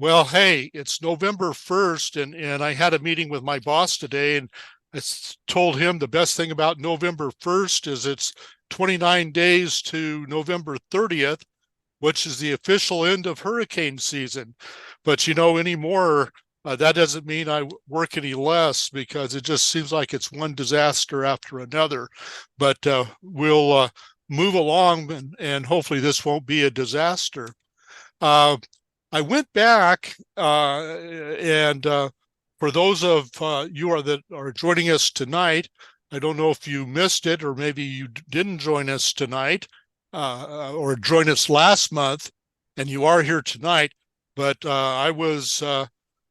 Well, hey, it's November 1st, and I had a meeting with my boss today, and told him the best thing about November 1st is it's 29 days to November 30th, which is the official end of hurricane season. But anymore, that doesn't mean I work any less because it just seems like it's one disaster after another. But we'll move along, and hopefully this won't be a disaster. Uh, I went back and for those of you that are joining us tonight, I don't know if you missed it or maybe you didn't join us tonight or join us last month, and you are here tonight. But I was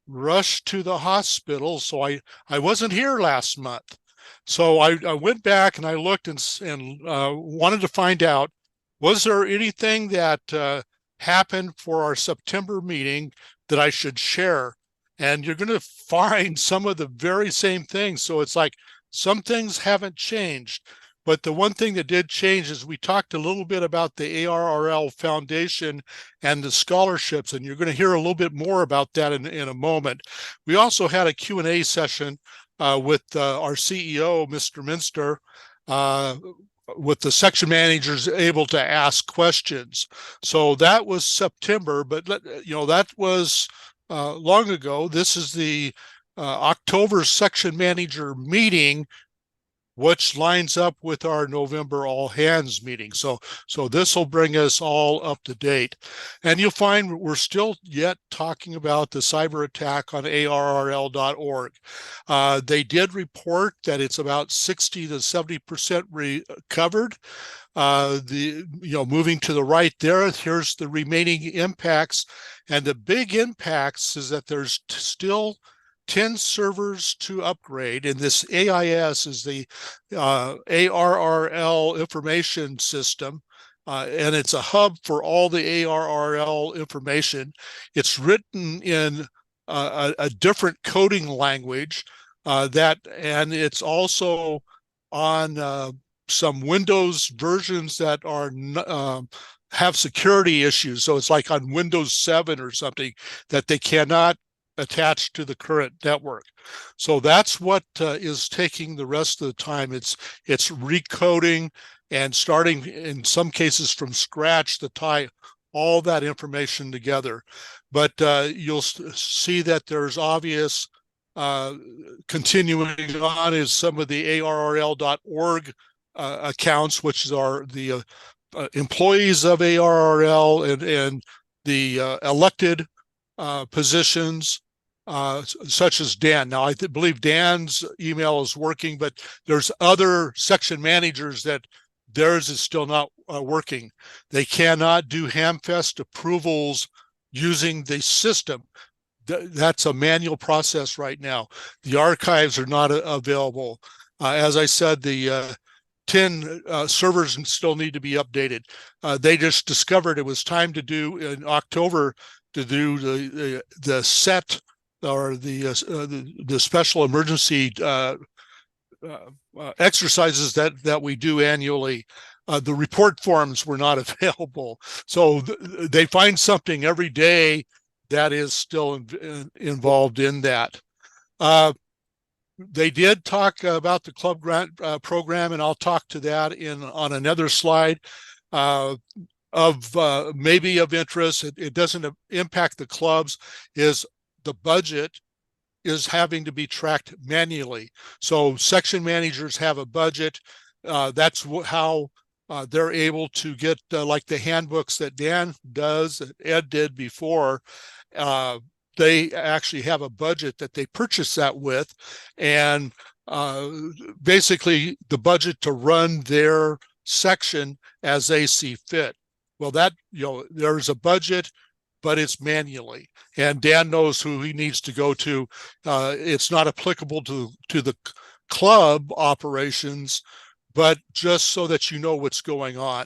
rushed to the hospital, so I wasn't here last month. So I went back and I looked and wanted to find out, was there anything that happened for our September meeting that I should share? And you're going to find some of the very same things. So it's like some things haven't changed. But the one thing that did change is we talked a little bit about the ARRL Foundation and the scholarships, and you're going to hear a little bit more about that in a moment. We also had a Q&A session with our CEO, Mr. Minster, with the section managers able to ask questions. So that was September, but that was long ago. This is the October section manager meeting, which lines up with our November all hands meeting. So this will bring us all up to date. And you'll find we're still yet talking about the cyber attack on ARRL.org. They did report that it's about 60 to 70% recovered. Moving to the right there, here's the remaining impacts. And the big impacts is that there's still 10 servers to upgrade, and this AIS is the ARRL information system, and it's a hub for all the ARRL information. It's written in a different coding language and it's also on some Windows versions that are have security issues. So it's like on Windows 7 or something that they cannot attached to the current network. So that's what is taking the rest of the time. It's recoding and starting in some cases from scratch to tie all that information together. But you'll see that there's obvious continuing on is some of the ARRL.org accounts, which are the employees of ARRL and the elected positions, such as Dan. Now, I believe Dan's email is working, but there's other section managers that theirs is still not working. They cannot do Hamfest approvals using the system. That's a manual process right now. The archives are not available. As I said, the 10 servers still need to be updated. They just discovered it was time to do in October to do the set or the special emergency exercises that we do annually. The report forms were not available, so they find something every day that is still involved in that. They did talk about the club grant program, and I'll talk to that on another slide. Maybe of interest, it doesn't impact the clubs, is the budget is having to be tracked manually. So section managers have a budget. That's how they're able to get like the handbooks that Dan does, that Ed did before. They actually have a budget that they purchase that with, and basically the budget to run their section as they see fit. Well, that, there's a budget, but it's manually, and Dan knows who he needs to go to. It's not applicable to the club operations, but just so that you know what's going on.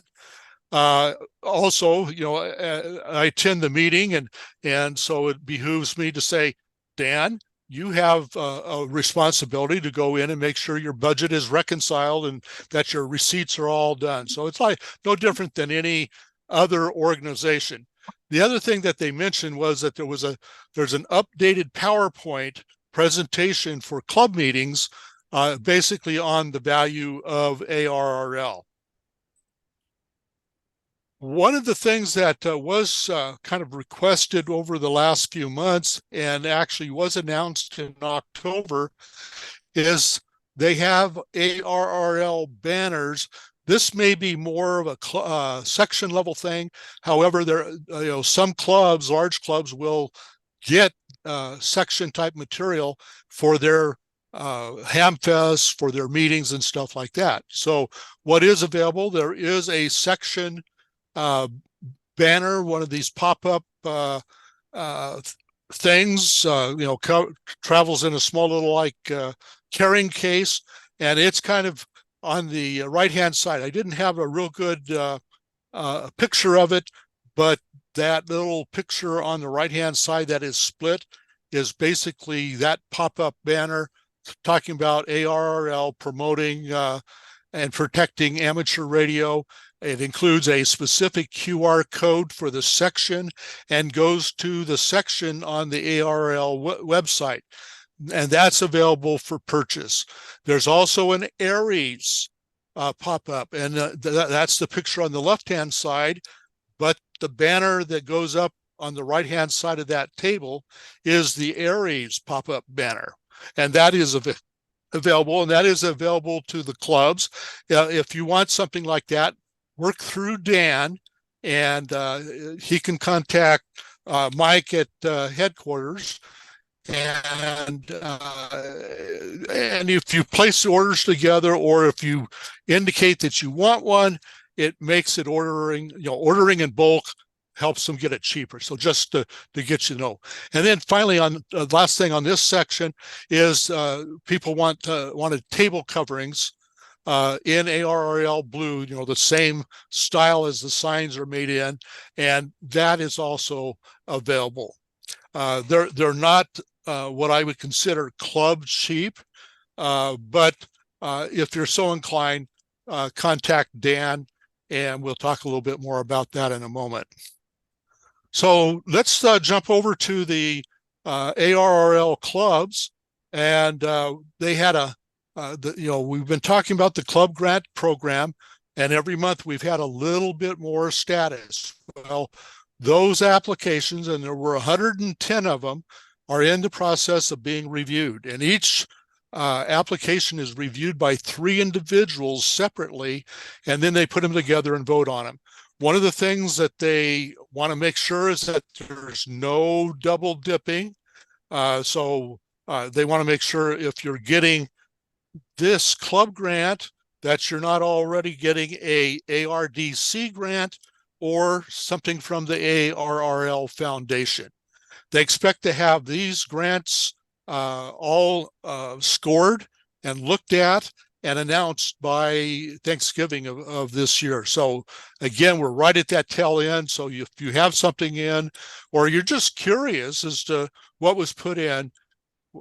Also, I attend the meeting, and so it behooves me to say, Dan, you have a responsibility to go in and make sure your budget is reconciled and that your receipts are all done. So it's like no different than any other organization. the other thing that they mentioned was that there's an updated PowerPoint presentation for club meetings, basically on the value of ARRL. One of the things that was kind of requested over the last few months and actually was announced in October is they have ARRL banners. This may be more of a section level thing. However, some clubs, large clubs, will get section type material for their hamfests, for their meetings and stuff like that. So what is available? There is a section banner, one of these pop-up things, travels in a small little carrying case, and it's kind of on the right-hand side. I didn't have a real good picture of it, but that little picture on the right-hand side that is split is basically that pop-up banner talking about ARRL promoting and protecting amateur radio. It includes a specific QR code for the section and goes to the section on the ARRL website. And that's available for purchase. There's also an ARRLZ pop-up, and that's the picture on the left-hand side, but the banner that goes up on the right-hand side of that table is the ARRLZ pop-up banner, and that is available, and that is available to the clubs. If you want something like that, work through Dan, and he can contact Mike at headquarters. And if you place the orders together, or if you indicate that you want one, it makes it ordering in bulk helps them get it cheaper. So just to get you to know. And then finally, on the last thing on this section is people wanted table coverings in ARRL blue, the same style as the signs are made in, and that is also available. They're not what I would consider club cheap, but if you're so inclined, contact Dan, and we'll talk a little bit more about that in a moment. So let's jump over to the ARRL clubs, and they had we've been talking about the club grant program, and every month we've had a little bit more status. Well, those applications, and there were 110 of them, are in the process of being reviewed, and each application is reviewed by 3 individuals separately, and then they put them together and vote on them. One of the things that they want to make sure is that there's no double dipping. So they want to make sure if you're getting this club grant that you're not already getting a ARDC grant or something from the ARRL Foundation. They expect to have these grants all scored and looked at and announced by Thanksgiving of this year. So again, we're right at that tail end. So if you have something in, or you're just curious as to what was put in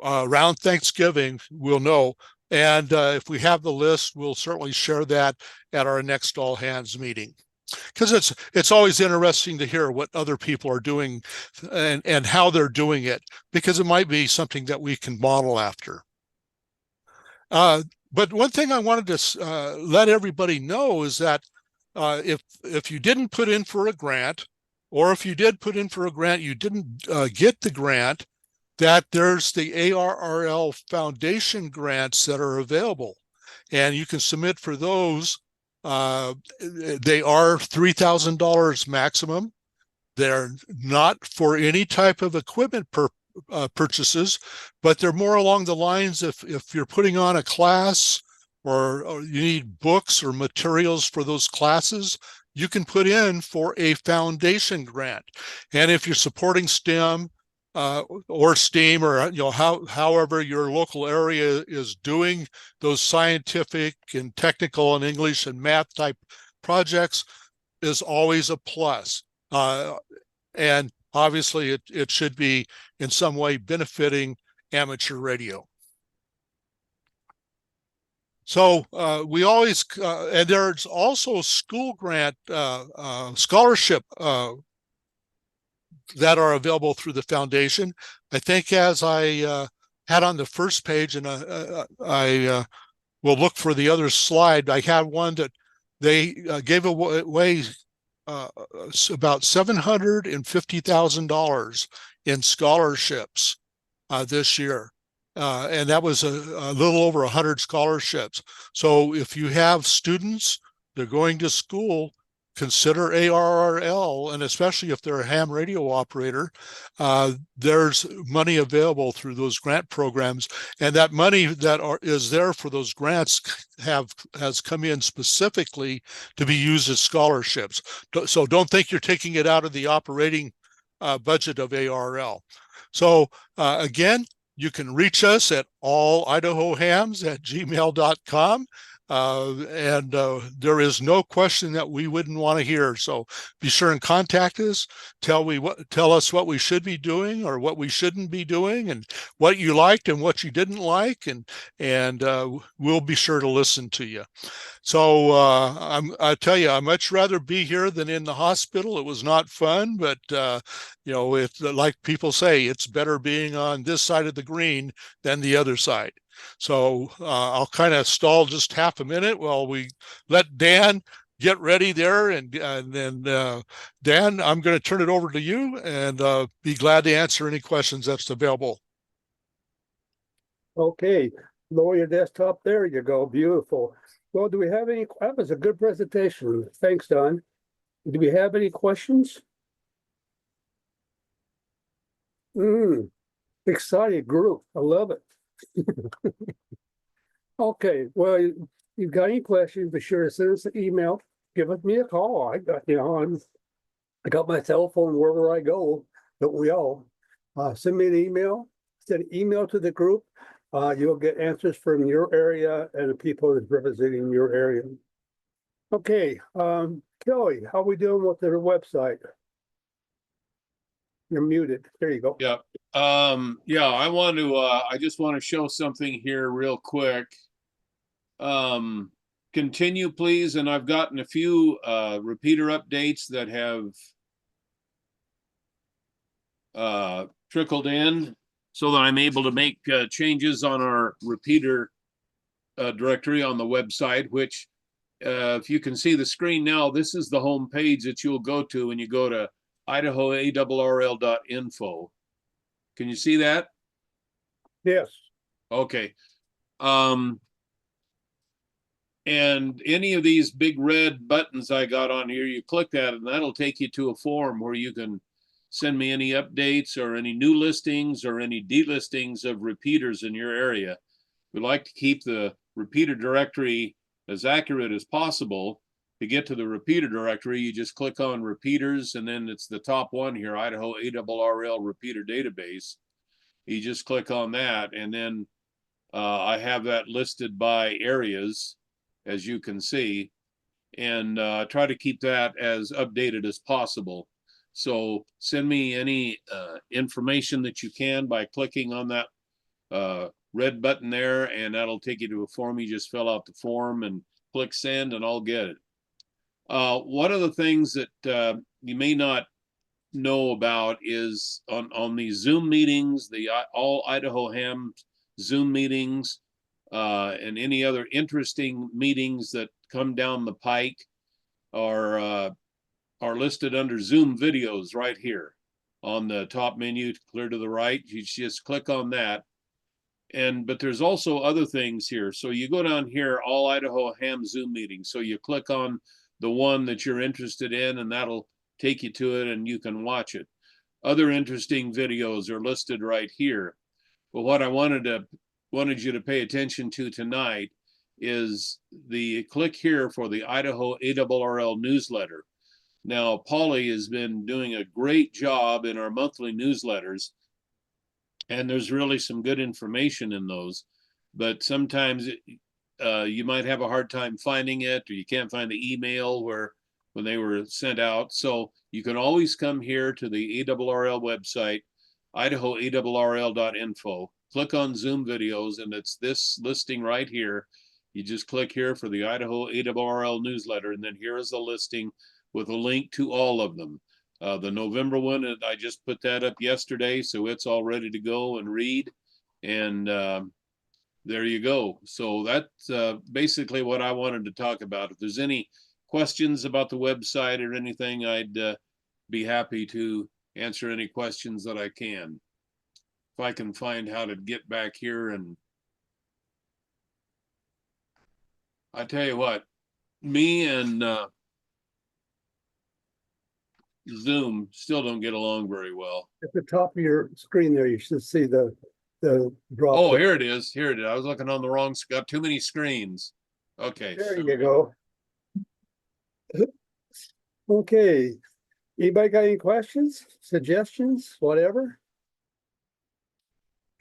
around Thanksgiving, we'll know. And if we have the list, we'll certainly share that at our next all hands meeting. Because it's always interesting to hear what other people are doing and how they're doing it, because it might be something that we can model after. But one thing I wanted to let everybody know is that if you didn't put in for a grant, or if you did put in for a grant, you didn't get the grant, that there's the ARRL Foundation grants that are available, and you can submit for those. They are $3,000 maximum. They're not for any type of equipment purchases, but they're more along the lines if you're putting on a class, or you need books or materials for those classes, you can put in for a foundation grant. And if you're supporting STEM or STEAM, or however your local area is doing those scientific and technical and English and math type projects, is always a plus. And obviously it should be in some way benefiting amateur radio. So we always, and there's also school grant scholarship that are available through the foundation. I think as I had on the first page, and I will look for the other slide, I had one that they gave away about $750,000 in scholarships this year. And that was a little over 100 scholarships. So if you have students, they're going to school, consider ARRL, and especially if they're a ham radio operator, there's money available through those grant programs. And that money that is there for those grants has come in specifically to be used as scholarships. So don't think you're taking it out of the operating budget of ARRL. So again, you can reach us at allidahohams@gmail.com. And there is no question that we wouldn't want to hear. So be sure and contact us. Tell us what we should be doing or what we shouldn't be doing, and what you liked and what you didn't like, and we'll be sure to listen to you. So I tell you, I'd much rather be here than in the hospital. It was not fun, but you know, it's like people say, it's better being on this side of the green than the other side. So I'll kind of stall just half a minute while we let Dan get ready there, and then Dan, I'm going to turn it over to you, and be glad to answer any questions that's available. Okay, lower your desktop. There you go. Beautiful. Well, do we have any? That was a good presentation. Thanks, Don. Do we have any questions? Excited group. I love it. Okay, well, you've got any questions, be sure to send us an email. Give me a call. I got my cell phone wherever I go. Don't we all? Send me an email. Send an email to the group. You'll get answers from your area and the people that's representing your area. Okay, Kelly, how are we doing with the website? You're muted. There you go. Yeah. Yeah, I just want to show something here real quick. Continue, please. And I've gotten a few repeater updates that have trickled in so that I'm able to make changes on our repeater directory on the website, which if you can see the screen now, this is the home page that you'll go to when you go to idahoarrl.info. Can you see that? Yes. Okay. And any of these big red buttons I got on here, you click that and that'll take you to a form where you can send me any updates or any new listings or any delistings of repeaters in your area. We like to keep the repeater directory as accurate as possible. To get to the repeater directory, you just click on repeaters, and then it's the top one here, Idaho ARRL repeater database. You just click on that, and then I have that listed by areas, as you can see, and try to keep that as updated as possible. So send me any information that you can by clicking on that red button there, and that'll take you to a form. You just fill out the form and click send, and I'll get it. One of the things that you may not know about is on these Zoom meetings, the all Idaho Ham Zoom meetings, and any other interesting meetings that come down the pike are listed under Zoom videos right here on the top menu, clear to the right. You just click on that. But there's also other things here. So you go down here, all Idaho Ham Zoom meetings. So you click on the one that you're interested in, and that'll take you to it and you can watch it. Other interesting videos are listed right here. But what I wanted you to pay attention to tonight is the click here for the Idaho ARRL newsletter. Now, Polly has been doing a great job in our monthly newsletters, and there's really some good information in those, but sometimes you might have a hard time finding it, or you can't find the email when they were sent out. So you can always come here to the ARRL website, idahoarrl.info, click on Zoom videos, and it's this listing right here. You just click here for the Idaho ARRL newsletter, and then here is a listing with a link to all of them. The November one, I just put that up yesterday, so it's all ready to go and read. And there you go. So that's basically what I wanted to talk about. If there's any questions about the website or anything, I'd be happy to answer any questions that I can. If I can find how to get back here. And I tell you what, me and Zoom still don't get along very well. At the top of your screen there, you should see the drop. Oh, here it is. Here it is. I was looking on the wrong, got too many screens. Okay. There you go. Okay. Anybody got any questions, suggestions, whatever?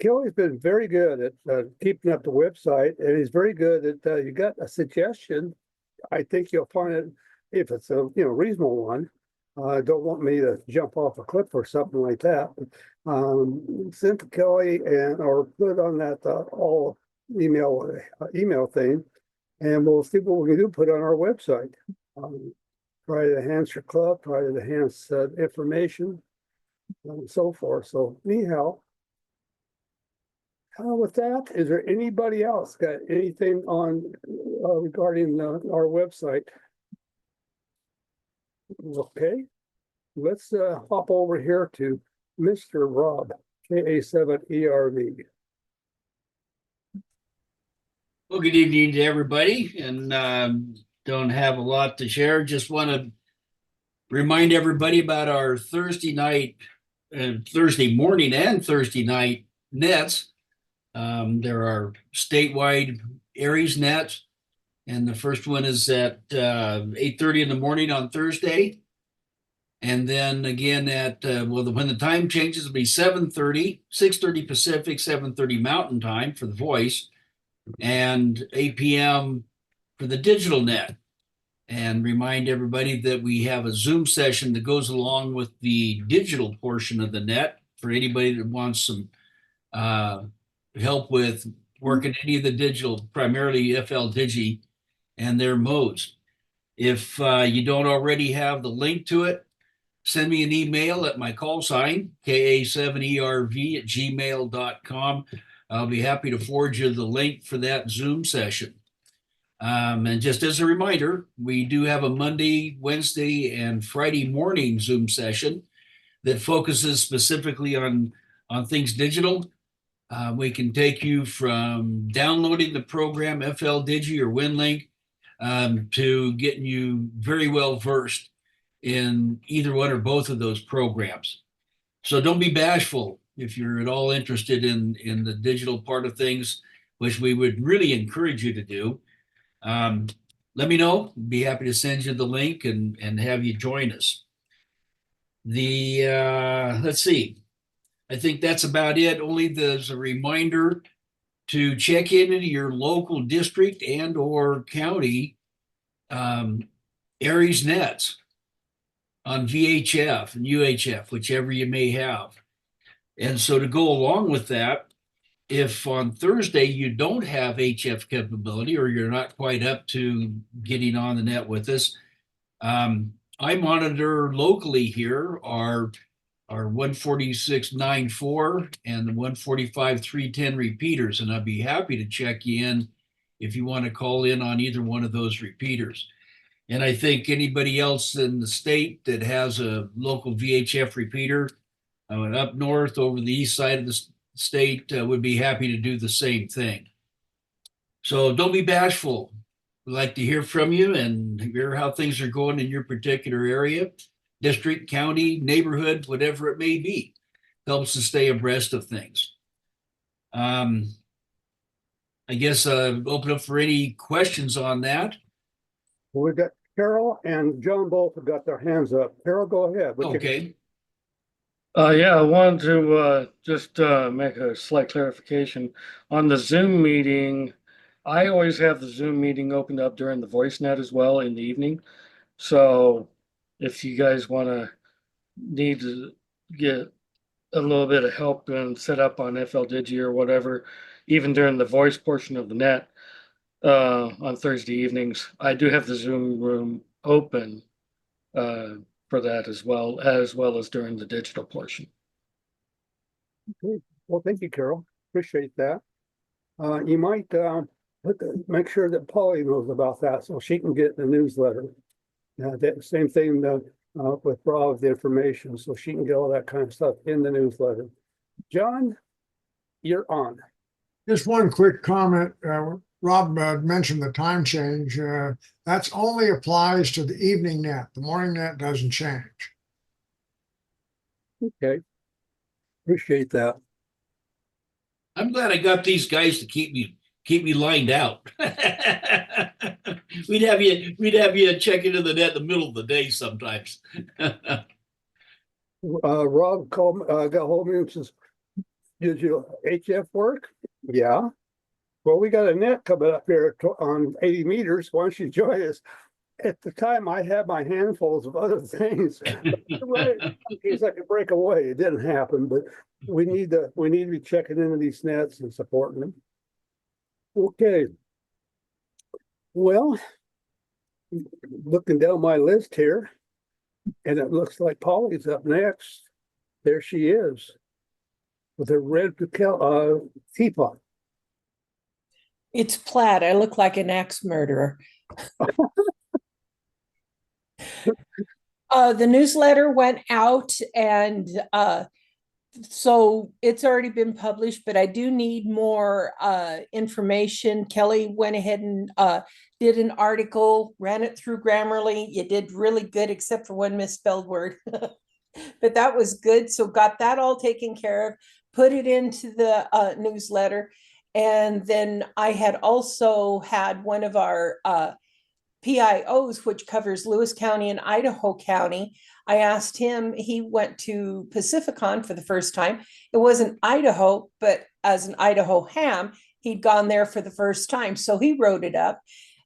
Kelly's been very good at keeping up the website, and he's very good at you got a suggestion. I think you'll find it if it's a reasonable one. Don't want me to jump off a cliff or something like that. Send to Kelly or put on that all email thing, and we'll see what we can do. Put on our website. Try to enhance your club. Try to enhance information and so forth. So anyhow. With that, is there anybody else got anything on regarding our website? Okay, let's hop over here to Mr. Rob, KA7ERV. Well, good evening to everybody, and don't have a lot to share. Just want to remind everybody about our Thursday night, Thursday morning and Thursday night nets. There are statewide ARRLZ nets, and the first one is at 8:30 in the morning on Thursday. And then again at, when the time changes, it'll be 7:30, 6:30 Pacific, 7:30 Mountain Time for the voice, and 8 p.m. for the digital net. And remind everybody that we have a Zoom session that goes along with the digital portion of the net for anybody that wants some help with working any of the digital, primarily FL Digi and their modes. If you don't already have the link to it, send me an email at my call sign, ka7erv@gmail.com. I'll be happy to forward you the link for that Zoom session. And just as a reminder, we do have a Monday, Wednesday, and Friday morning Zoom session that focuses specifically on things digital. We can take you from downloading the program FL Digi or WinLink to getting you very well versed in either one or both of those programs. So don't be bashful if you're at all interested in the digital part of things, which we would really encourage you to do. Let me know. Be happy to send you the link and have you join us. Let's see. I think that's about it. Only there's a reminder to check into your local district and or county ARRLZ nets on VHF and UHF, whichever you may have. And so to go along with that, if on Thursday you don't have HF capability or you're not quite up to getting on the net with us, I monitor locally here our 146.94 and the 145.310 repeaters, and I'd be happy to check you in if you want to call in on either one of those repeaters. And I think anybody else in the state that has a local VHF repeater up north over the east side of the state would be happy to do the same thing. So don't be bashful. We'd like to hear from you and hear how things are going in your particular area, district, county, neighborhood, whatever it may be. Helps to stay abreast of things. I guess open up for any questions on that. We've got Carol and John both have got their hands up. Carol, go ahead. Okay. Yeah, I wanted to just make a slight clarification on the Zoom meeting. I always have the Zoom meeting opened up during the VoiceNet as well in the evening. So if you guys need to get a little bit of help and set up on FL Digi or whatever, even during the voice portion of the net on Thursday evenings, I do have the Zoom room open for that as well as during the digital portion. Okay. Well, thank you, Carol. Appreciate that. You might make sure that Polly knows about that so she can get the newsletter. That same thing with Rob, the information, so she can get all that kind of stuff in the newsletter. John, you're on. Just one quick comment. Rob mentioned the time change. That's only applies to the evening net. The morning net doesn't change. Okay. Appreciate that. I'm glad I got these guys to keep me lined out. We'd have you check into the net in the middle of the day sometimes. Rob called, got hold of me and says, "Did your HF work?" Yeah. Well, we got a net coming up here on 80 meters. Why don't you join us? At the time, I had my handfuls of other things. Right, in case I could break away. It didn't happen, but we need to be checking into these nets and supporting them. Okay. Well, looking down my list here, and it looks like Polly's up next. There she is with her red teapot. It's plaid. I look like an axe murderer. The newsletter went out, and so it's already been published, but I do need more information. Kelly went ahead and did an article, ran it through Grammarly. You did really good, except for one misspelled word. But that was good. So got that all taken care of, put it into the newsletter. And then I had also had one of our PIOs, which covers Lewis County and Idaho County. I asked him, he went to Pacificon for the first time. It wasn't Idaho, but as an Idaho ham, he'd gone there for the first time. So he wrote it up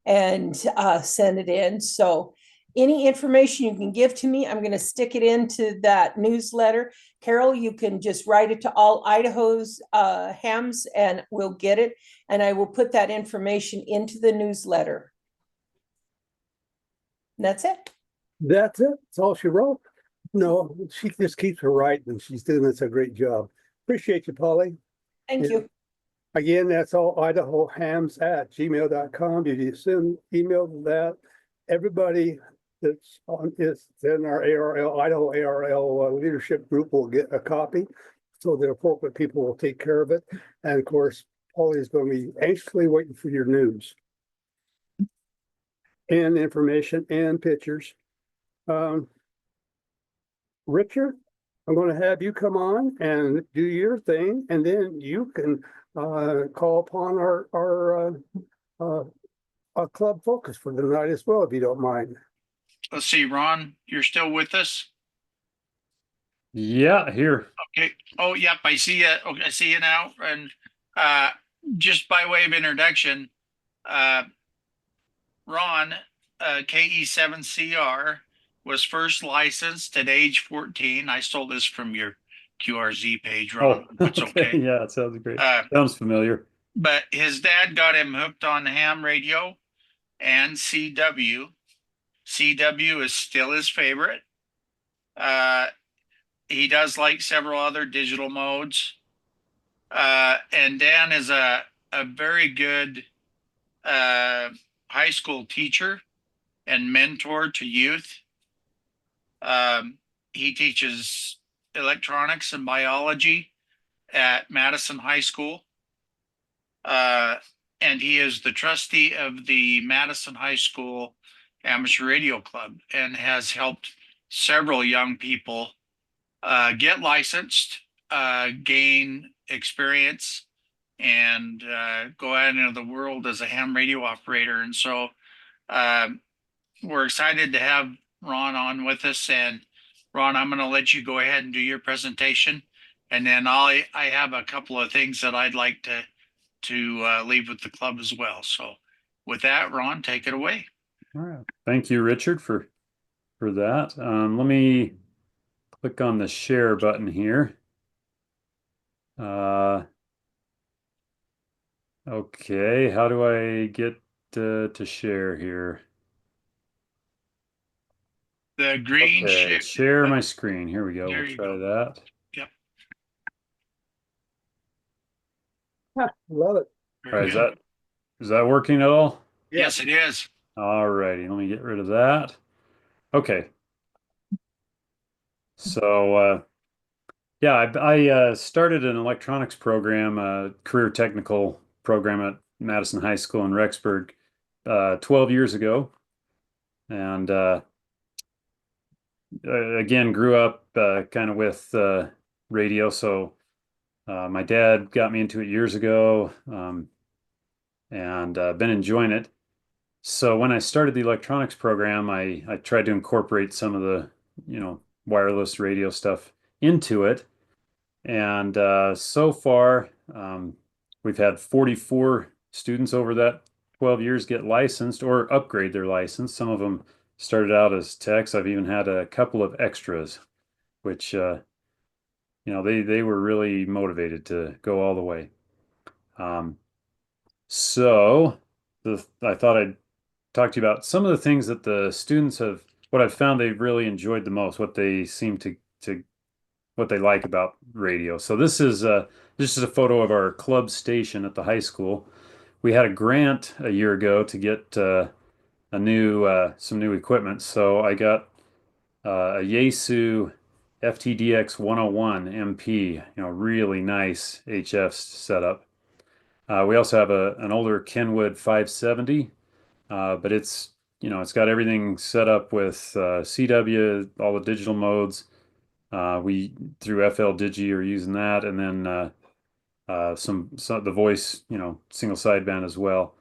and sent it in. So any information you can give to me, I'm going to stick it into that newsletter. Carol, you can just write it to all Idaho's hams and we'll get it. And I will put that information into the newsletter. That's it. That's it. That's all she wrote. No, she just keeps her writing. She's doing this a great job. Appreciate you, Polly. Thank you. Again, that's all idahohams@gmail.com. You send email to that. Everybody that's on is in our ARRL, Idaho ARRL leadership group will get a copy. So the appropriate people will take care of it. And of course, Polly is going to be anxiously waiting for your news and information and pictures. Richard, I'm going to have you come on and do your thing, and then you can call upon our club focus for the night as well, if you don't mind. Let's see, Ron, you're still with us? Yeah, here. Okay. Oh, yep, I see you. Okay, I see you now. And just by way of introduction, Ron, KE7CR, was first licensed at age 14. I stole this from your QRZ page, Ron. It's okay. Yeah, it sounds great. Uh, Sounds familiar. But his dad got him hooked on ham radio and CW. CW is still his favorite. He does like several other digital modes. And Dan is a very good high school teacher and mentor to youth. He teaches electronics and biology at Madison High School. And he is the trustee of the Madison High School Amateur Radio Club and has helped several young people get licensed, gain experience, and go out into the world as a ham radio operator. And so we're excited to have Ron on with us. And Ron, I'm going to let you go ahead and do your presentation. And then I have a couple of things that I'd like to leave with the club as well. So with that, Ron, take it away. All right. Thank you, Richard, for that. Let me click on the share button here. Okay, how do I get to share here? The green Okay, share. share my screen. Here we go. There We'll you try go. that. Yep. Love it. All Very right, good. is that working at all? Yes, it is. All righty, let me get rid of that. Okay. So yeah, I started an electronics program, a career technical program at Madison High School in Rexburg 12 years ago. And again, grew up kind of with radio. So my dad got me into it years ago, and been enjoying it. So when I started the electronics program, I tried to incorporate some of the, wireless radio stuff into it. And so far, we've had 44 students over that 12 years get licensed or upgrade their license. Some of them started out as techs. I've even had a couple of extras, which they were really motivated to go all the way. So I thought I'd talk to you about some of the things that the students have, what I've found they've really enjoyed the most, what they seem to what they like about radio. So this is a photo of our club station at the high school. We had a grant a year ago to get some new equipment. So I got a Yaesu FTDX 101 MP, really nice HF setup. We also have an older Kenwood 570, but it's got everything set up with CW, all the digital modes. We through FL Digi are using that, and then some the voice, single sideband as well.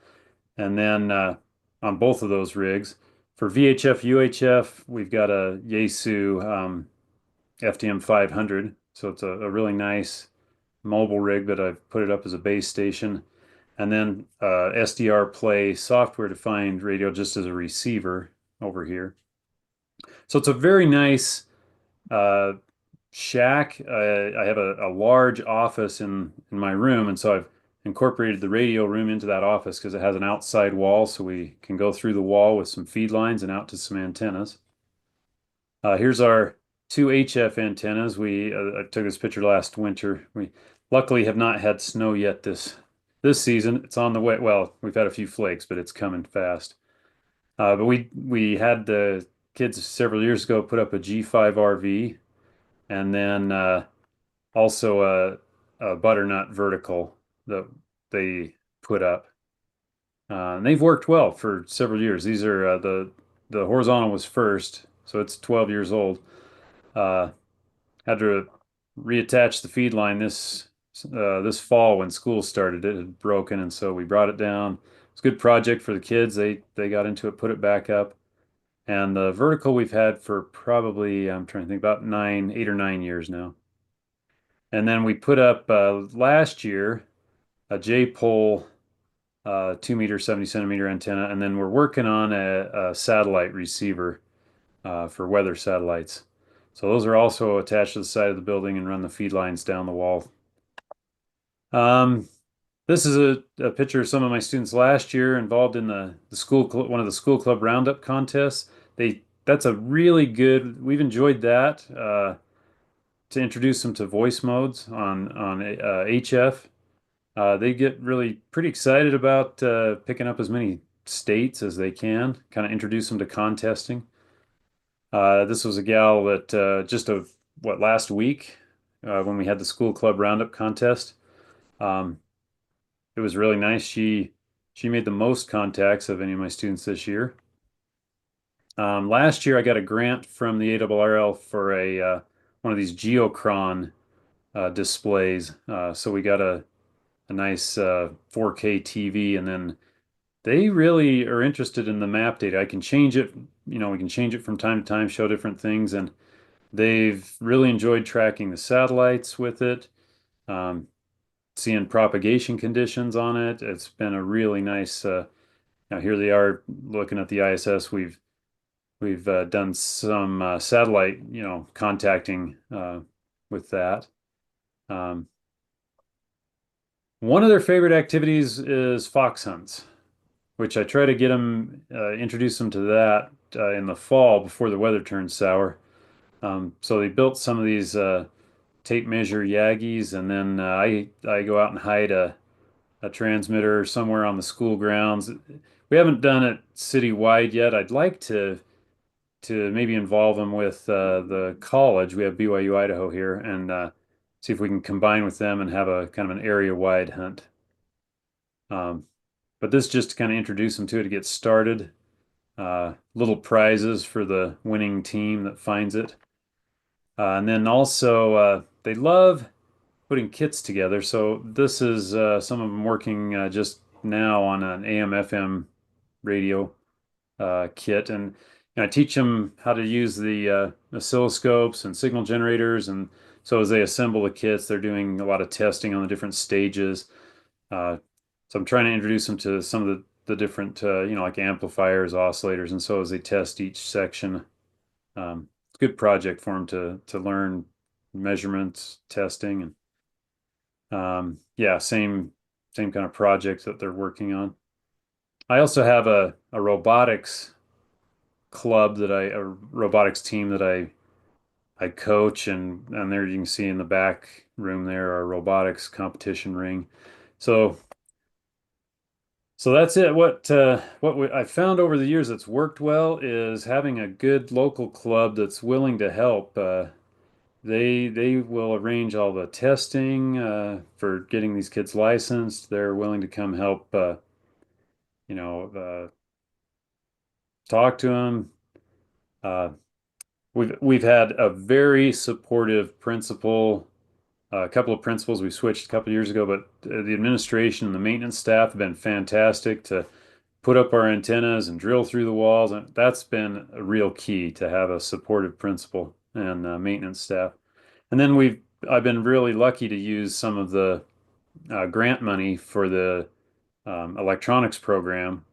And then on both of those rigs, for VHF, UHF, we've got a Yaesu FTM 500. So it's a really nice mobile rig that I've put it up as a base station. And then SDR Play software defined radio just as a receiver over here. So it's a very nice shack. I have a large office in my room, and so I've incorporated the radio room into that office because it has an outside wall, so we can go through the wall with some feed lines and out to some antennas. Here's our two HF antennas. I took this picture last winter. We luckily have not had snow yet this season. It's on the way. Well, we've had a few flakes, but it's coming fast. But we had the kids several years ago put up a G5 RV, and then also a butternut vertical that they put up. And they've worked well for several years. These are the horizontal was first, so it's 12 years old. Had to reattach the feed line this fall when school started. It had broken, and so we brought it down. It's a good project for the kids. They got into it, put it back up. And the vertical we've had for probably, I'm trying to think, about 8 or 9 years now. And then we put up last year a J-pole 2 meter, 70 centimeter antenna, and then we're working on a satellite receiver for weather satellites. So those are also attached to the side of the building and run the feed lines down the wall. This is a picture of some of my students last year involved in the school one of the school club roundup contests. That's a really good. We've enjoyed that to introduce them to voice modes on HF. They get really pretty excited about picking up as many states as they can. Kind of introduce them to contesting. This was a gal that last week when we had the school club roundup contest. It was really nice. She made the most contacts of any of my students this year. Last year, I got a grant from the ARRL for one of these geochron displays. So we got a nice 4K TV, and then they really are interested in the map data. I can change it, we can change it from time to time, show different things, and they've really enjoyed tracking the satellites with it. Seeing propagation conditions on it. It's been a really nice. Now here they are looking at the ISS. We've done some satellite, contacting with that. One of their favorite activities is fox hunts, which I try to get them, introduce them to that in the fall before the weather turned sour. So they built some of these tape measure Yagis, and then I go out and hide a transmitter somewhere on the school grounds. We haven't done it citywide yet. I'd like to maybe involve them with the college. We have BYU Idaho here, and see if we can combine with them and have a kind of an area-wide hunt. But this just to kind of introduce them to it to get started. Little prizes for the winning team that finds it. And then also, they love putting kits together. So this is some of them working just now on an AM/FM radio kit, and I teach them how to use the oscilloscopes and signal generators. And so as they assemble the kits, they're doing a lot of testing on the different stages. So I'm trying to introduce them to some of the different, like amplifiers, oscillators, and so as they test each section, it's a good project for them to learn measurements, testing, and yeah, same kind of projects that they're working on. I also have a robotics club a robotics team that I coach, and there you can see in the back room there our robotics competition ring. So that's it. What I found over the years that's worked well is having a good local club that's willing to help. They will arrange all the testing for getting these kids licensed. They're willing to come help, talk to them. We've had a very supportive principal. A couple of principals we switched a couple of years ago, but the administration and the maintenance staff have been fantastic to put up our antennas and drill through the walls. And that's been a real key, to have a supportive principal and maintenance staff. And then I've been really lucky to use some of the grant money for the electronics program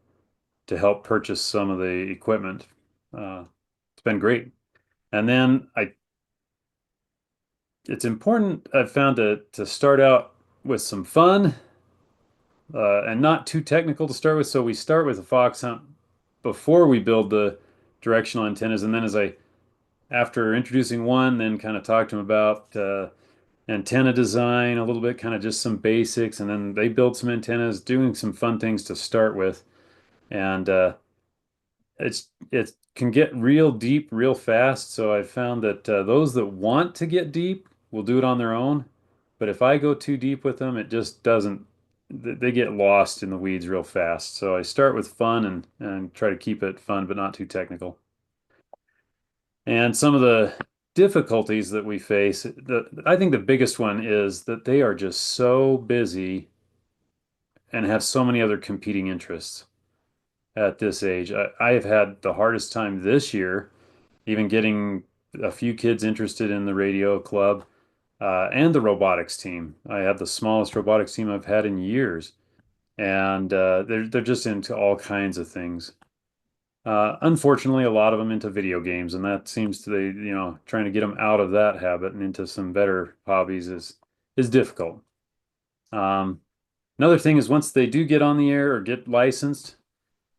to help purchase some of the equipment. It's been great. And then it's important, I've found, to start out with some fun and not too technical to start with. So we start with a fox hunt before we build the directional antennas, and then after introducing one, then kind of talk to them about antenna design a little bit, kind of just some basics, and then they build some antennas, doing some fun things to start with. And it can get real deep real fast. So I found that those that want to get deep will do it on their own. But if I go too deep with them, it just doesn't, they get lost in the weeds real fast. So I start with fun and try to keep it fun, but not too technical. And some of the difficulties that we face, I think the biggest one is that they are just so busy and have so many other competing interests at this age. I have had the hardest time this year, even getting a few kids interested in the radio club and the robotics team. I have the smallest robotics team I've had in years, and they're just into all kinds of things. Unfortunately, a lot of them into video games, and that seems to trying to get them out of that habit and into some better hobbies is difficult. Another thing is, once they do get on the air or get licensed,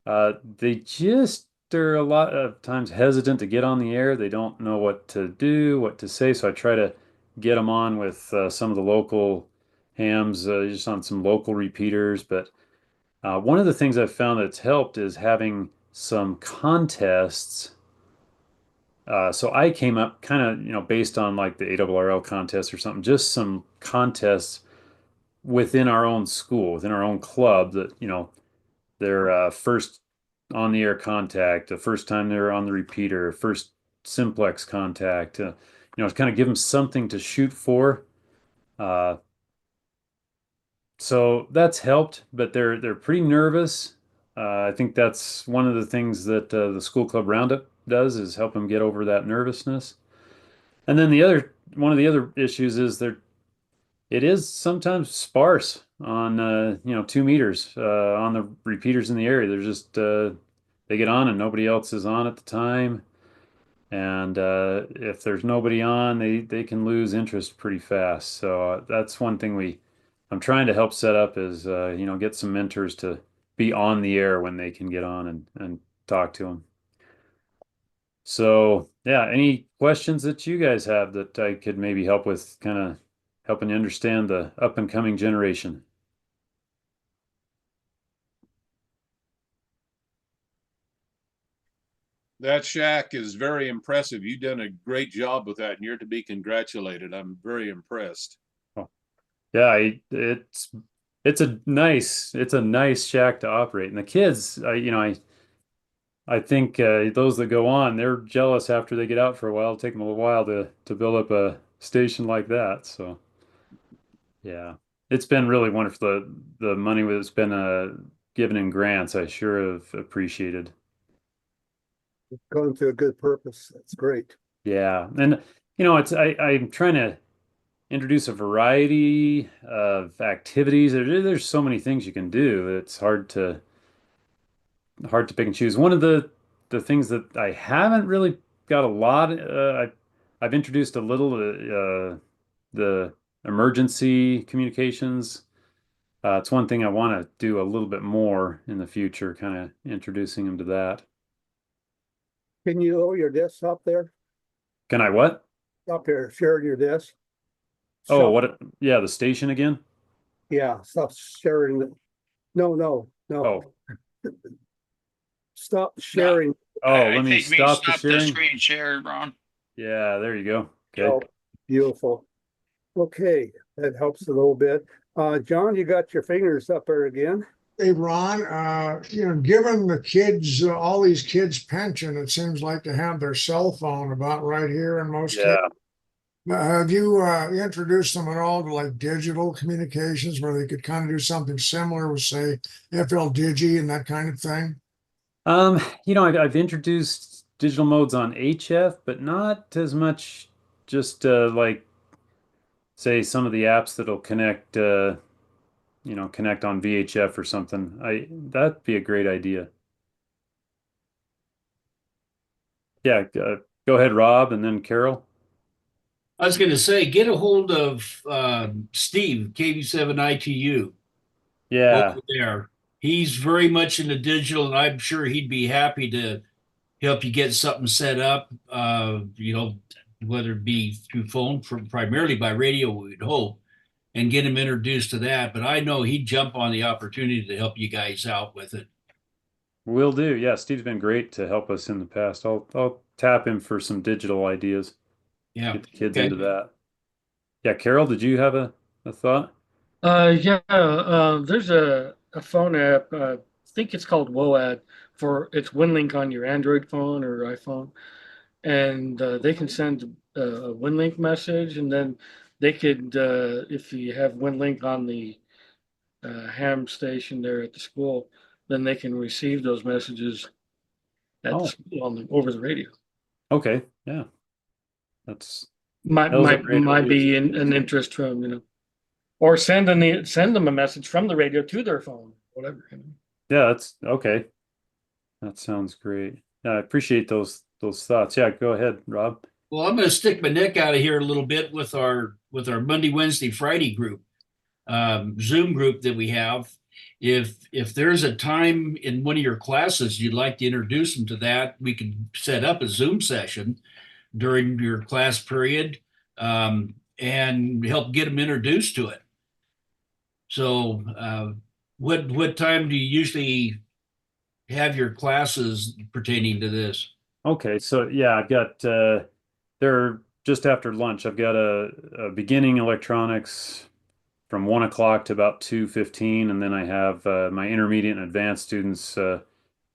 they just are a lot of times hesitant to get on the air. They don't know what to do, what to say. So I try to get them on with some of the local hams, just on some local repeaters. But one of the things I've found that's helped is having some contests. So I came up kind of, based on like the ARRL contest or something, just some contests within our own school, within our own club, that, their first on the air contact, the first time they were on the repeater, first simplex contact, to kind of give them something to shoot for. So that's helped, but they're pretty nervous. I think that's one of the things that the school club roundup does, is help them get over that nervousness. And then one of the other issues is it is sometimes sparse on 2 meters on the repeaters in the area. They're just they get on and nobody else is on at the time, and if there's nobody on, they can lose interest pretty fast. So that's one thing I'm trying to help set up, is get some mentors to be on the air when they can get on and talk to them. So yeah, any questions that you guys have that I could maybe help with, kind of helping you understand the up and coming generation? That shack is very impressive. You've done a great job with that, and you're to be congratulated. I'm very impressed. Oh, yeah, it's a nice shack to operate. And the kids, I think those that go on, they're jealous after they get out for a while. It'll take them a while to build up a station like that. So yeah, it's been really wonderful. The money that's been given in grants, I sure have appreciated. Going to a good purpose. That's great. Yeah, and I'm trying to introduce a variety of activities. There's so many things you can do. It's hard to pick and choose. One of the things that I haven't really got a lot, I've introduced a little the emergency communications. It's one thing I want to do a little bit more in the future, kind of introducing them to that. Can you lower your desk up there? Can I what? Up there, sharing your desk. Oh, Stop. what? Yeah, the station again. Yeah, stop sharing. No, no, no. Oh, Stop sharing. oh, I let me think we stop the stop the sharing. screen share, Ron. Yeah, there you go. Okay. Oh, beautiful. Okay, that helps a little bit. John, you got your fingers up there again. Hey, Ron, given the kids, all these kids' pension, it seems like they have their cell phone about right here in most cases. Yeah. Have you introduced them at all to like digital communications where they could kind of do something similar with, say, FL Digi and that kind of thing? I've introduced digital modes on HF, but not as much. Just like say some of the apps that'll connect on VHF or something. That'd be a great idea. Yeah, go ahead, Rob, and then Carol. I was going to say, get a hold of Steve, KB7ITU, Yeah. over there. He's very much into digital, and I'm sure he'd be happy to help you get something set up. Whether it be through phone, primarily by radio, we'd hope, and get him introduced to that. But I know he'd jump on the opportunity to help you guys out with it. Will do. Yeah, Steve's been great to help us in the past. I'll tap him for some digital ideas. Yeah. Get the kids Okay. into that. Yeah, Carol, did you have a thought? Yeah, there's a phone app, I think it's called WOAD for it's WinLink on your Android phone or iPhone. And they can send a WinLink message, and then they could, if you have WinLink on the ham station there at the school, then they can receive those messages at the Oh, school over the radio. okay. Yeah. That's Might those are might great might ideas. be an interest from or send them a message from the radio to their phone, whatever. Yeah, that's okay. That sounds great. Yeah, I appreciate those thoughts. Yeah, go ahead, Rob. Well, I'm going to stick my neck out of here a little bit with our Monday, Wednesday, Friday group, Zoom group that we have. If there's a time in one of your classes you'd like to introduce them to that, we can set up a Zoom session during your class period, and help get them introduced to it. So, what time do you usually have your classes pertaining to this? Okay, so yeah, I've got they're just after lunch. I've got a beginning electronics from 1 o'clock to about 2:15, and then I have my intermediate and advanced students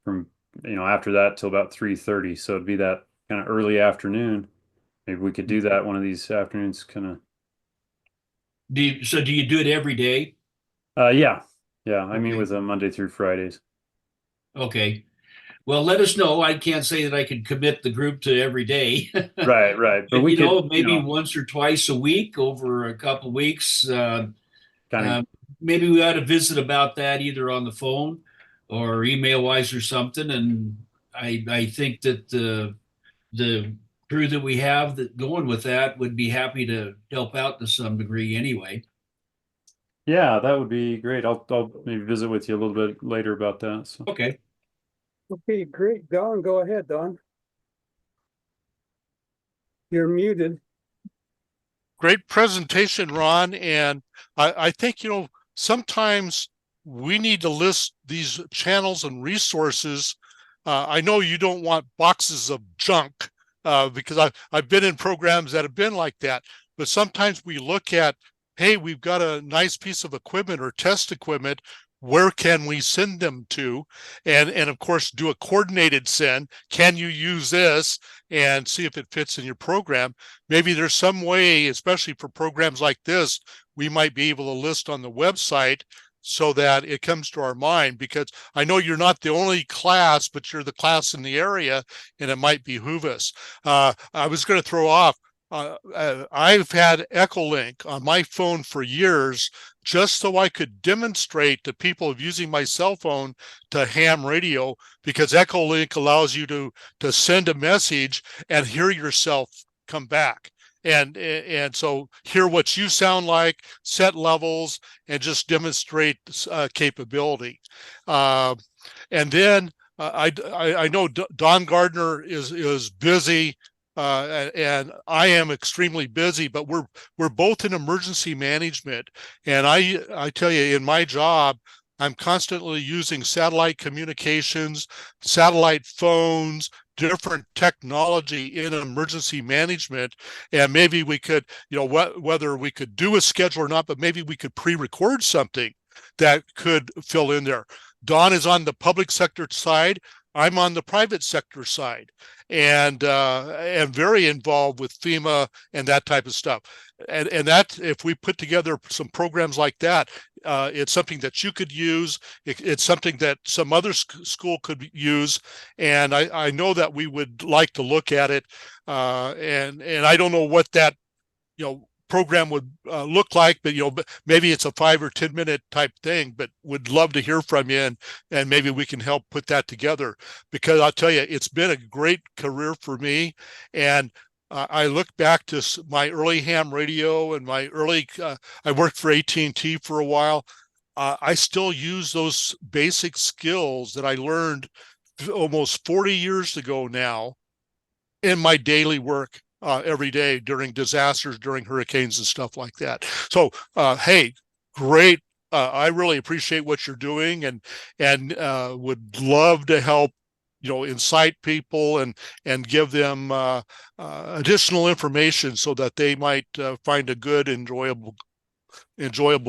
from after that till about 3:30. So it'd be that kind of early afternoon. Maybe we could do that one of these afternoons, kind of. Do you do it every day? Yeah, yeah. I meet Okay. with them Monday through Fridays. Okay. Well, let us know. I can't say that I could commit the group to every day. Right, right. But we could, Maybe once or twice a week over a couple of weeks. kind of. Maybe we ought to visit about that either on the phone or email wise or something. And I think that the crew that we have that going with that would be happy to help out to some degree anyway. Yeah, that would be great. I'll maybe visit with you a little bit later about that. So. Okay. Okay, great. Don, go ahead, Don. You're muted. Great presentation, Ron. And I think, sometimes we need to list these channels and resources. I know you don't want boxes of junk because I've been in programs that have been like that. But sometimes we look at, hey, we've got a nice piece of equipment or test equipment. Where can we send them to? And of course, do a coordinated send. Can you use this? And see if it fits in your program. Maybe there's some way, especially for programs like this, we might be able to list on the website so that it comes to our mind, because I know you're not the only class, but you're the class in the area, and it might behoove us. I was going to throw off, I've had Echolink on my phone for years, just so I could demonstrate to people of using my cell phone to ham radio, because Echolink allows you to send a message and hear yourself come back. And so hear what you sound like, set levels, and just demonstrate capability. And then I know Don Gardner is busy, and I am extremely busy, but we're both in emergency management. And I tell you, in my job, I'm constantly using satellite communications, satellite phones, different technology in emergency management. And maybe we could, whether we could do a schedule or not, but maybe we could pre-record something that could fill in there. Don is on the public sector side. I'm on the private sector side, and very involved with FEMA and that type of stuff. And that, if we put together some programs like that, it's something that you could use. It's something that some other school could use, and I know that we would like to look at it. And I don't know what that program would look like, but maybe it's a 5 or 10 minute type thing, but would love to hear from you, and maybe we can help put that together, because I'll tell you, it's been a great career for me. And I look back to my early ham radio and my early, I worked for AT&T for a while. I still use those basic skills that I learned almost 40 years ago now in my daily work. Every day during disasters, during hurricanes and stuff like that. So, hey, great. I really appreciate what you're doing, and would love to help, incite people and give them additional information so that they might find a good, enjoyable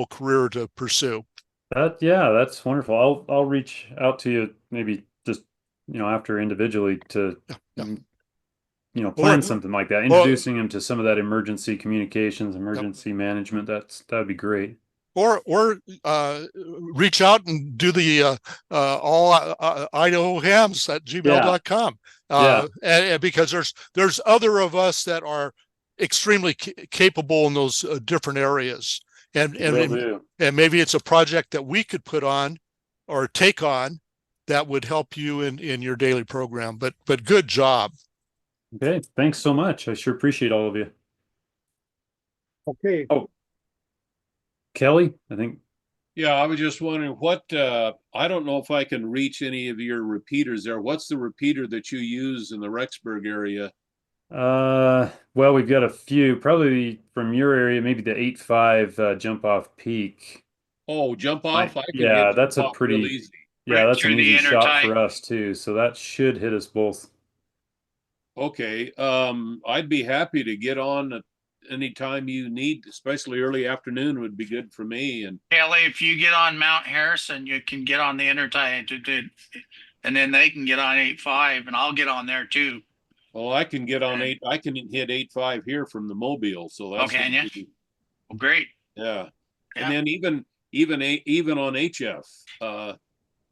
career to pursue. That's wonderful. I'll reach out to you maybe just after individually to plan something like that, introducing them to some of that emergency communications, emergency management. That'd be great. Or reach out and do the all Idaho hams at gmail.com. And because there's other of us that are extremely capable in those different areas, and maybe it's a project that we could put on or take on that would help you in your daily program. But good job. Okay, thanks so much. I sure appreciate all of you. Okay. Oh, Kelly, I think. Yeah, I was just wondering what, I don't know if I can reach any of your repeaters there. What's the repeater that you use in the Rexburg area? Well, we've got a few, probably from your area, maybe the 8.5 jump off peak. Oh, jump off? That's a pretty, real easy. That's an easy shot for us too. So that should hit us both. Okay, I'd be happy to get on anytime you need, especially early afternoon would be good for me. And Kelly, if you get on Mount Harrison, you can get on the intertie, and then they can get on 8.5, and I'll get on there too. well, I can get on I can hit 8.5 here from the Mobile, so that's can you? Well, great. Yeah. And then even on HF,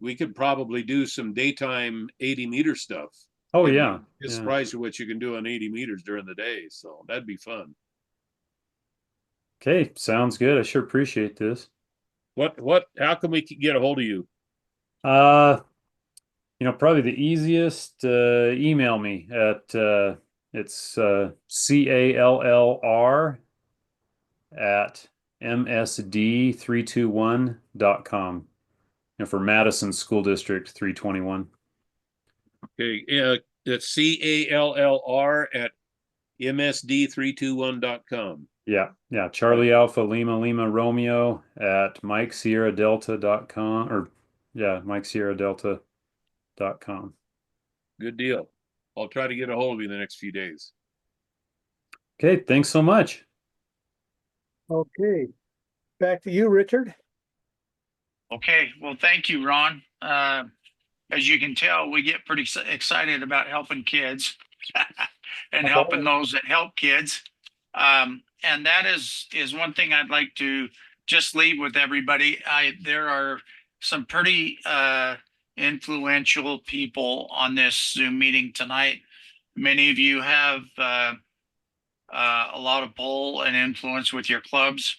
we could probably do some daytime 80 meter stuff. Oh yeah. It's surprised at what you can do on 80 meters during the day. So that'd be fun. Okay, sounds good. I sure appreciate this. How can we get a hold of you? Probably the easiest, email me at it's CALLR at MSD321.com. For Madison School District 321. Okay, it's CALLR at msd321.com. Yeah. Charlie Alpha Lima Lima Romeo at MikeSierraDelta.com or MikeSierraDelta.com. Good deal. I'll try to get a hold of you in the next few days. Okay, thanks so much. Okay, back to you, Richard. Okay, well, thank you, Ron. As you can tell, we get pretty excited about helping kids and helping those that help kids. And that is one thing I'd like to just leave with everybody. There are some pretty influential people on this Zoom meeting tonight. Many of you have a lot of pull and influence with your clubs.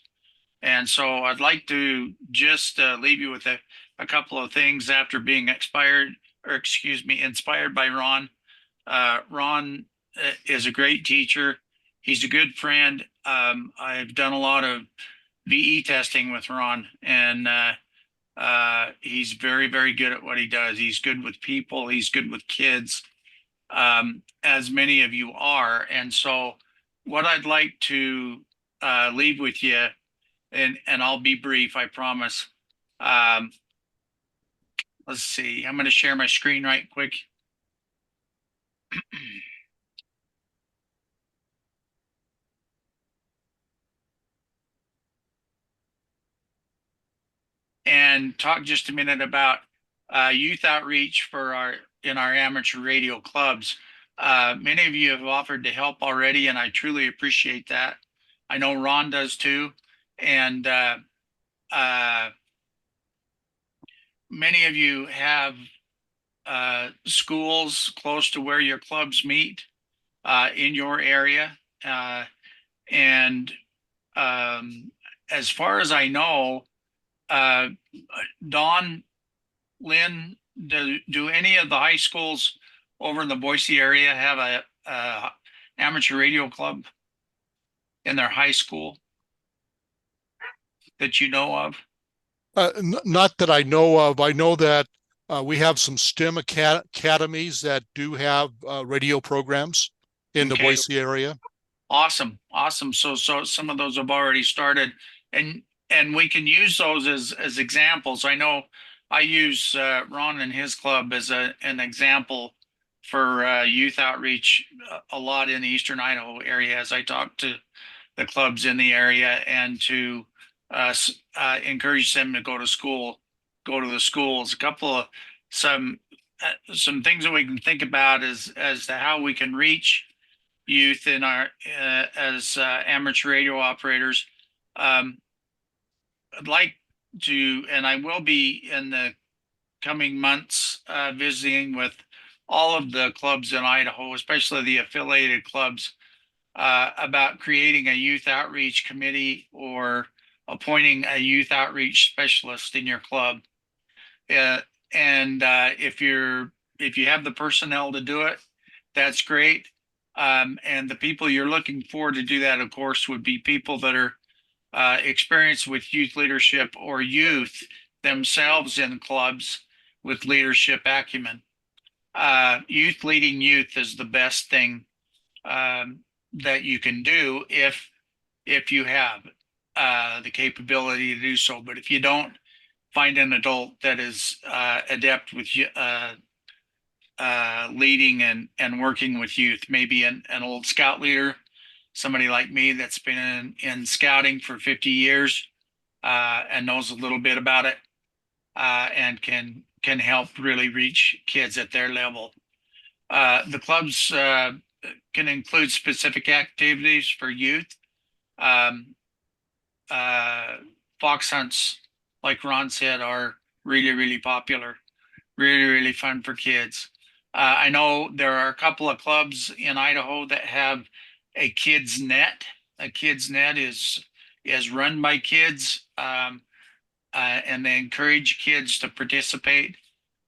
And so I'd like to just leave you with a couple of things after being inspired by Ron. Ron is a great teacher. He's a good friend. I've done a lot of VE testing with Ron, and he's very, very good at what he does. He's good with people. He's good with kids, as many of you are. And so what I'd like to leave with you, and I'll be brief, I promise. Let's see, I'm going to share my screen right quick. And talk just a minute about youth outreach in our amateur radio clubs. Many of you have offered to help already, and I truly appreciate that. I know Ron does too. And many of you have schools close to where your clubs meet in your area. And as far as I know, Dawn, Lynn, do any of the high schools over in the Boise area have a amateur radio club in their high school that you know of? Not that I know of. I know that we have some STEM academies that do have radio programs in the Boise area. Awesome. So some of those have already started, and we can use those as examples. I know I use Ron and his club as an example for youth outreach a lot in the Eastern Idaho area, as I talk to the clubs in the area and to encourage them to go to the schools. A couple of some things that we can think about as to how we can reach youth in our as amateur radio operators. I'd like to, and I will be in the coming months visiting with all of the clubs in Idaho, especially the affiliated clubs, about creating a youth outreach committee or appointing a youth outreach specialist in your club. And if you have the personnel to do it, that's great. And the people you're looking for to do that, of course, would be people that are experienced with youth leadership or youth themselves in clubs with leadership acumen. Youth leading youth is the best thing that you can do if you have the capability to do so. But if you don't, find an adult that is adept with leading and working with youth, maybe an old scout leader, somebody like me that's been in scouting for 50 years and knows a little bit about it and can help really reach kids at their level. The clubs can include specific activities for youth. Fox hunts, like Ron said, are really, really popular, really, really fun for kids. I know there are a couple of clubs in Idaho that have a kids net. A kids net is run by kids, and they encourage kids to participate.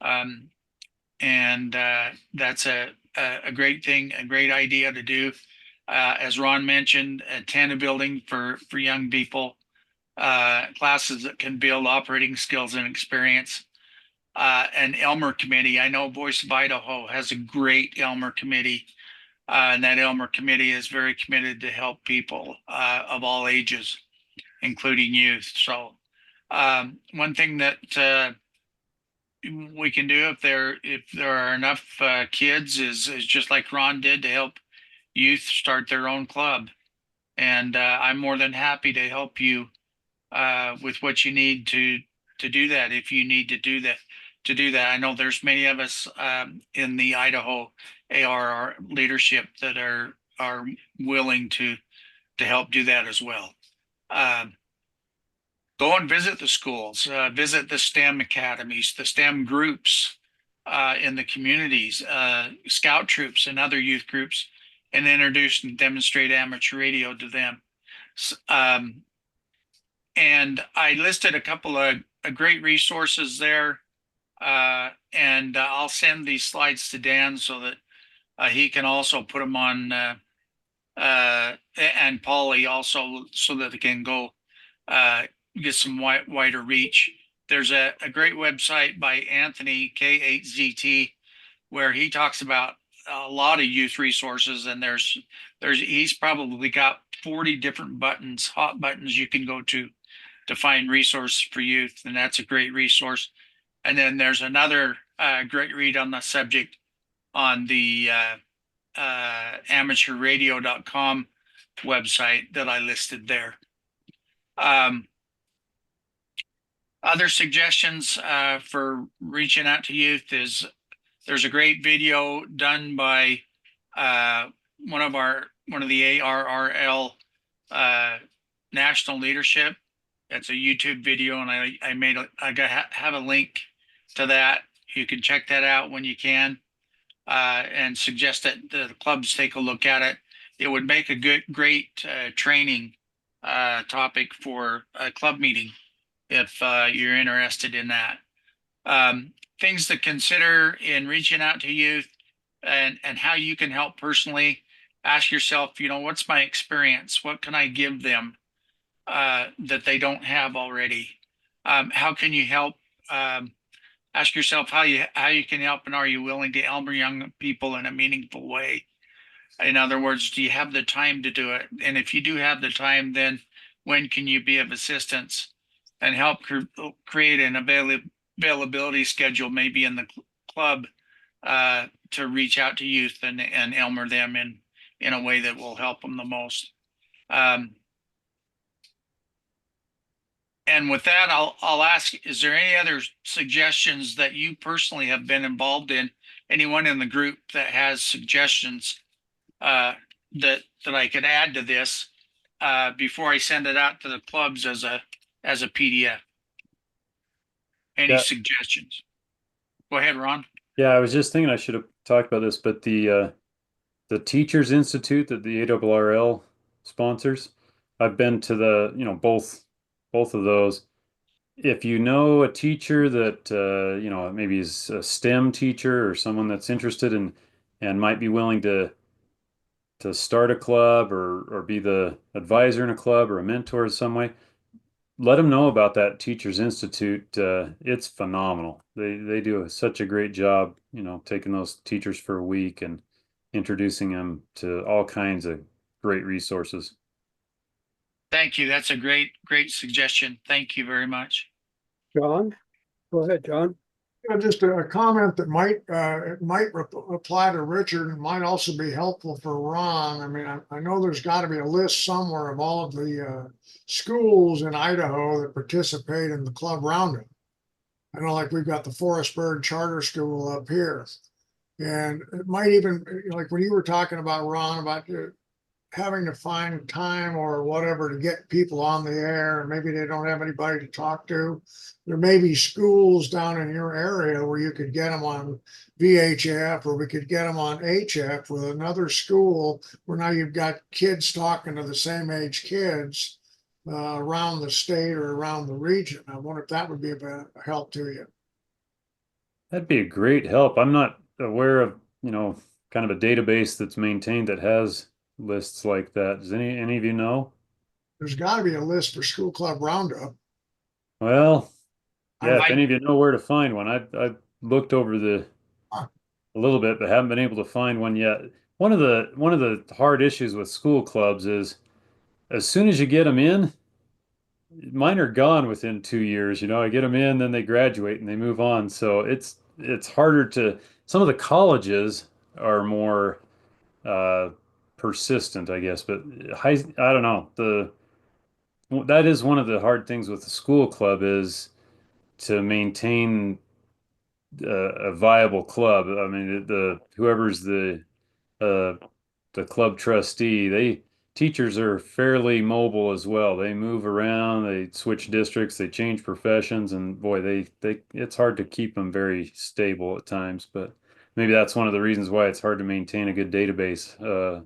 And that's a great thing, a great idea to do. As Ron mentioned, antenna building for young people, classes that can build operating skills and experience. An Elmer committee. I know Voice of Idaho has a great Elmer committee And that Elmer committee is very committed to help people of all ages, including youth. So one thing that we can do if there are enough kids is just like Ron did, to help youth start their own club. And I'm more than happy to help you with what you need to do that, if you need to do that. I know there's many of us in the Idaho ARR leadership that are willing to help do that as well. Go and visit the schools, visit the STEM academies, the STEM groups in the communities, scout troops and other youth groups, and introduce and demonstrate amateur radio to them. And I listed a couple of great resources there. And I'll send these slides to Dan so that he can also put them on, and Polly also, so that they can go get some wider reach. There's a great website by Anthony K8ZT where he talks about a lot of youth resources, and he's probably got 40 different buttons, hot buttons you can go to find resources for youth, and that's a great resource. And then there's another great read on the subject on the amateurradio.com website that I listed there. Other suggestions for reaching out to youth is there's a great video done by one of the ARRL national leadership. It's a YouTube video, and I have a link to that. You can check that out when you can, and suggest that the clubs take a look at it. It would make a great training topic for a club meeting if you're interested in that. Things to consider in reaching out to youth and how you can help personally. Ask yourself, what's my experience? What can I give them that they don't have already? How can you help? Ask yourself how you can help, and are you willing to help young people in a meaningful way? In other words, do you have the time to do it? And if you do have the time, then when can you be of assistance and help create an availability schedule, maybe in the club, to reach out to youth and Elmer them in a way that will help them the most. And with that, I'll ask, is there any other suggestions that you personally have been involved in? Anyone in the group that has suggestions that I could add to this before I send it out to the clubs as a PDF? Any suggestions? Go ahead, Ron. Yeah, I was just thinking I should have talked about this, but the Teachers Institute that the ARRL sponsors, I've been to the, both of those. If you know a teacher that, maybe is a STEM teacher or someone that's interested in and might be willing to start a club or be the advisor in a club or a mentor in some way, let them know about that Teachers Institute. It's phenomenal. They do such a great job, taking those teachers for a week and introducing them to all kinds of great resources. Thank you. That's a great suggestion. Thank you very much. John, go ahead, John. Just a comment that might apply to Richard and might also be helpful for Ron. I mean, I know there's got to be a list somewhere of all of the schools in Idaho that participate in the club roundup. I know, like, we've got the Forestburg Charter School up here, and it might even, like when you were talking about, Ron, about having to find time or whatever to get people on the air, and maybe they don't have anybody to talk to. There may be schools down in your area where you could get them on VHF, or we could get them on HF with another school where now you've got kids talking to the same age kids around the state or around the region. I wonder if that would be a help to you. That'd be a great help. I'm not aware of, kind of a database that's maintained that has lists like that. Does any of you know? There's got to be a list for school club roundup. Well, yeah, if any of you know where to find one, I've looked over a little bit, but haven't been able to find one yet. one of the hard issues with school clubs is as soon as you get them in, mine are gone within 2 years. I get them in, then they graduate and they move on. So it's harder to. Some of the colleges are more persistent, I guess. But I don't know. That is one of the hard things with the school club is to maintain a viable club. I mean, whoever's uh, the club trustee, teachers are fairly mobile as well. They move around, they switch districts, they change professions, and boy, it's hard to keep them very stable at times. But maybe that's one of the reasons why it's hard to maintain a good database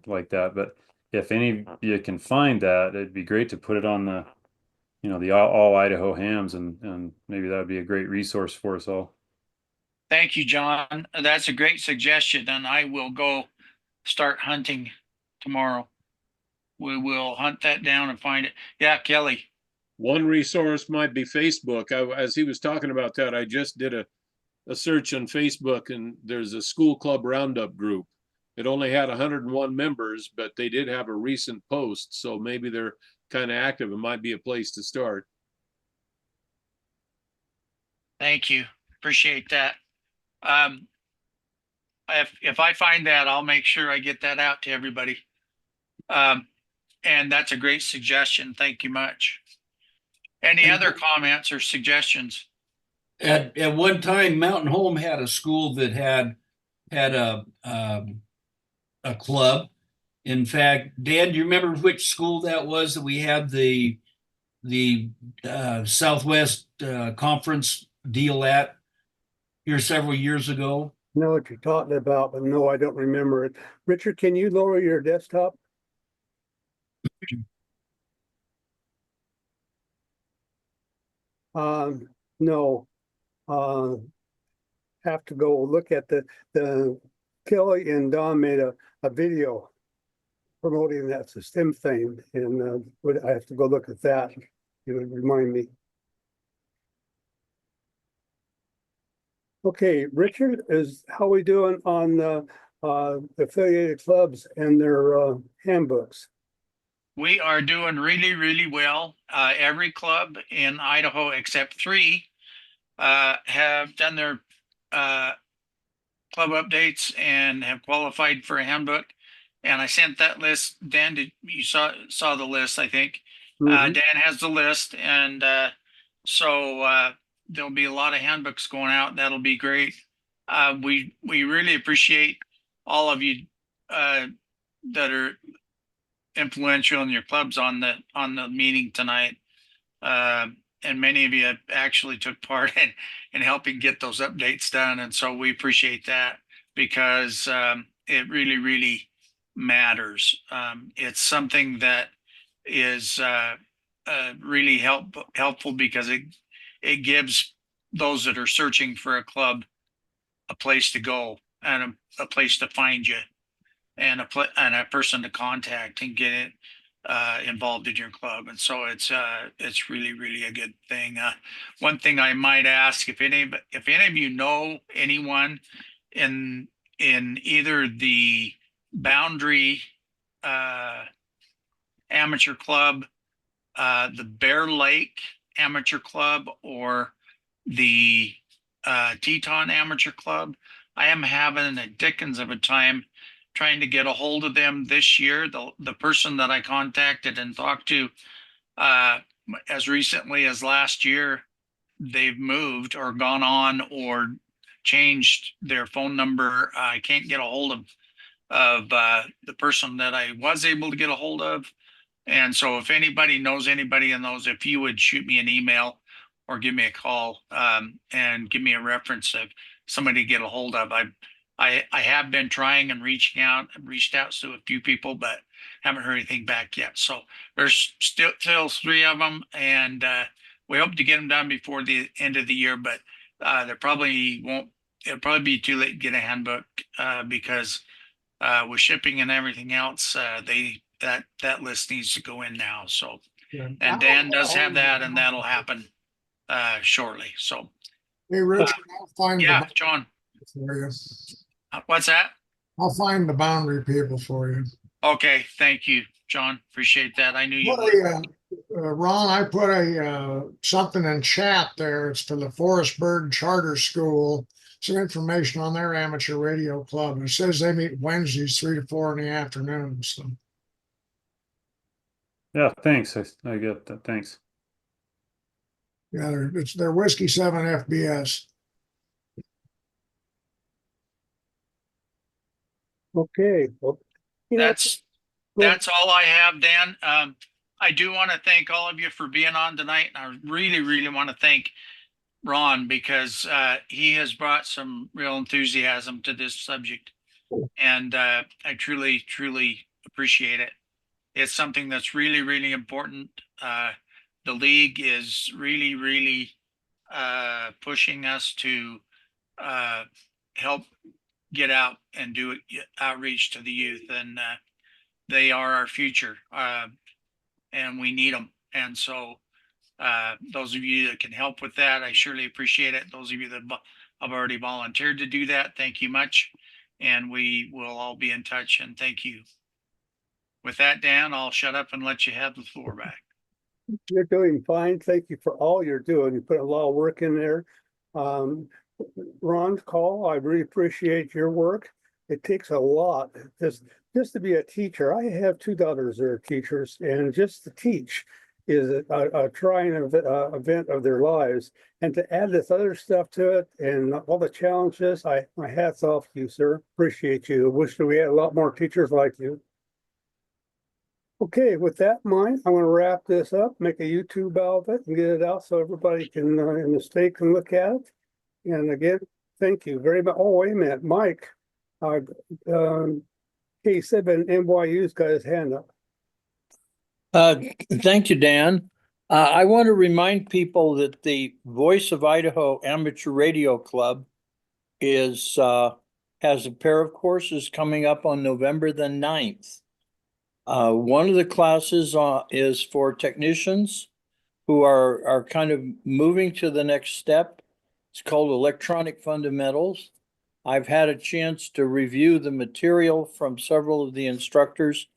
like that. But if any of you can find that, it'd be great to put it on the all Idaho hams, and maybe that would be a great resource for us all. Thank you, John. That's a great suggestion, and I will go start hunting tomorrow. We will hunt that down and find it. Yeah, Kelly. One resource might be Facebook. As he was talking about that, I just did a search on Facebook, and there's a school club roundup group. It only had 101 members, but they did have a recent post, so maybe they're kind of active. It might be a place to start. Thank you. Appreciate that. If I find that, I'll make sure I get that out to everybody. And that's a great suggestion. Thank you much. Any other comments or suggestions? At one time, Mountain Home had a school that had a club. In fact, Dan, do you remember which school that was that we had the Southwest conference deal at here several years ago? I know what you're talking about, but no, I don't remember it. Richard, can you lower your desktop? No. Have to go look at the Kelly and Don made a video promoting that STEM thing, and I have to go look at that. You would remind me. Okay, Richard, how we doing on the affiliated clubs and their handbooks? We are doing really, really well. Every club in Idaho except 3 have done their club updates and have qualified for a handbook. And I sent that list. Dan, you saw the list, I think. Dan has the list, and so there'll be a lot of handbooks going out. That'll be great. We really appreciate all of you that are influential in your clubs on the meeting tonight. And many of you actually took part in helping get those updates done. And so we appreciate that because it really, really matters. It's something that is really helpful because it gives those that are searching for a club a place to go and a place to find you and a person to contact and get it involved in your club. And so it's really, really a good thing. One thing I might ask, if any of you know anyone in either the Boundary Amateur Club, the Bear Lake Amateur Club, or the Teton Amateur Club, I am having a dickens of a time trying to get a hold of them this year. The person that I contacted and talked to as recently as last year, they've moved or gone on or changed their phone number. I can't get a hold of the person that I was able to get a hold of. And so if anybody knows anybody in those, if you would shoot me an email or give me a call and give me a reference of somebody to get a hold of. I have been trying and reaching out. I've reached out to a few people, but haven't heard anything back yet. So there's still 3 of them, and we hope to get them done before the end of the year. But there probably won't. It'll probably be too late to get a handbook because with shipping and everything else, that list needs to go in now. So, and Dan does have that, and that'll happen shortly. So, Hey, Richard, I'll find yeah, the John. for you. What's that? I'll find the boundary people for you. Okay, thank you, John. Appreciate that. I knew you Put would. Ron, I put something in chat there. It's for the Forest Bird Charter School. Some information on their amateur radio club. It says they meet Wednesdays 3 to 4 in the afternoon. So Yeah, thanks. I get that. Thanks. yeah, they're Whiskey 7 FBS. Okay, well, you know, That's all I have, Dan. I do want to thank all of you for being on tonight. I really, really want to thank Ron because he has brought some real enthusiasm to this subject. And I truly, truly appreciate it. It's something that's really, really important. The league is really, really pushing us to help get out and do outreach to the youth. And they are our future, and we need them. And so those of you that can help with that, I surely appreciate it. Those of you that have already volunteered to do that, thank you much. And we will all be in touch, and thank you. With that, Dan, I'll shut up and let you have the floor back. you're doing fine. Thank you for all you're doing. You put a lot of work in there. Ron's call, I really appreciate your work. It takes a lot just to be a teacher. I have two daughters that are teachers, and just to teach is a trying event of their lives. And to add this other stuff to it and all the challenges, my hat's off to you, sir. Appreciate you. Wish that we had a lot more teachers like you. Okay, with that in mind, I'm going to wrap this up, make a YouTube out of it and get it out so everybody can, in the state can look at it. And again, thank you very much. Oh, wait a minute, Mike, K7 NYU's got his hand up. Thank you, Dan. I want to remind people that the Voice of Idaho Amateur Radio Club has a pair of courses coming up on November the 9th. One of the classes is for technicians who are kind of moving to the next step. It's called Electronic Fundamentals. I've had a chance to review the material from several of the instructors,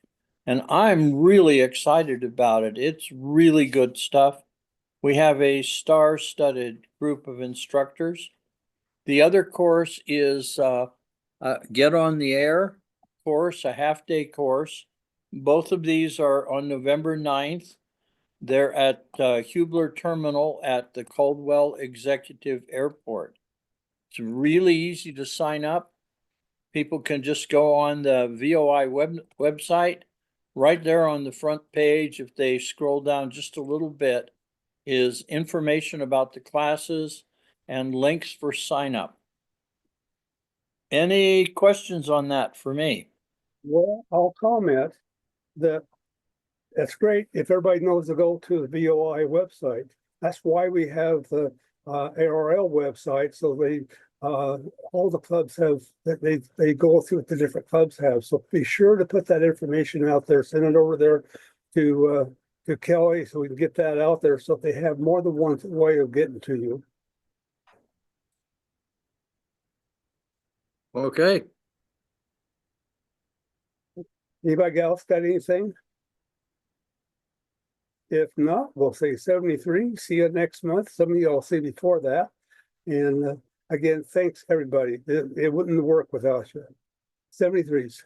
and I'm really excited about it. It's really good stuff. We have a star-studded group of instructors. The other course is Get on the Air course, a half-day course. Both of these are on November 9th. They're at Hubler Terminal at the Caldwell Executive Airport. It's really easy to sign up. People can just go on the VOI website. Right there on the front page, if they scroll down just a little bit, is information about the classes and links for sign up. Any questions on that for me? Well, I'll comment that that's great if everybody knows to go to the VOI website. That's why we have the ARRL website, so they all the clubs have that they go through what the different clubs have. So be sure to put that information out there, send it over there to Kelly so we can get that out there so they have more than one way of getting to you. Okay. Anybody else got anything? If not, we'll say 73. See you next month. Some of you I'll see before that. And again, thanks everybody. It wouldn't work without you. 73s.